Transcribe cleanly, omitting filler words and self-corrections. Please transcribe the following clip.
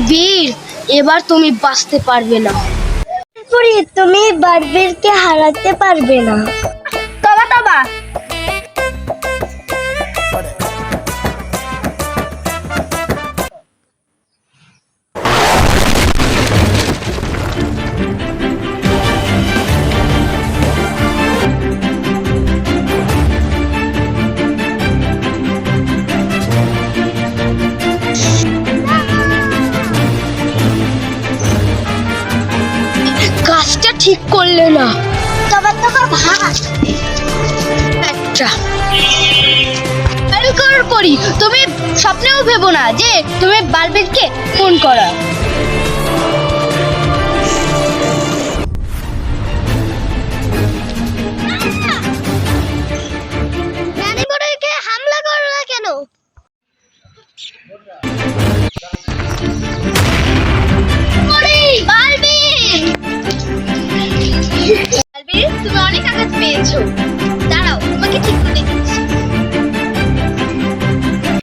বীর, এবার তুমি বাঁচতে পারবে না। তুমি বারবিরকে হারাতে পারবে না। তবা তবা। কাজটা ঠিক করলে না। তবা ভাগ। একটা করি, তুমি স্বপ্নেও ভেবো না যে তুমি বারবিরকে ফোন করা। রানী বড়ইকে হামলা করলা কেন? বারবির, তুমি অনেক আঘাত পেয়েছো। দাঁড়াও, তোমাকে ঠিক করে দিচ্ছি।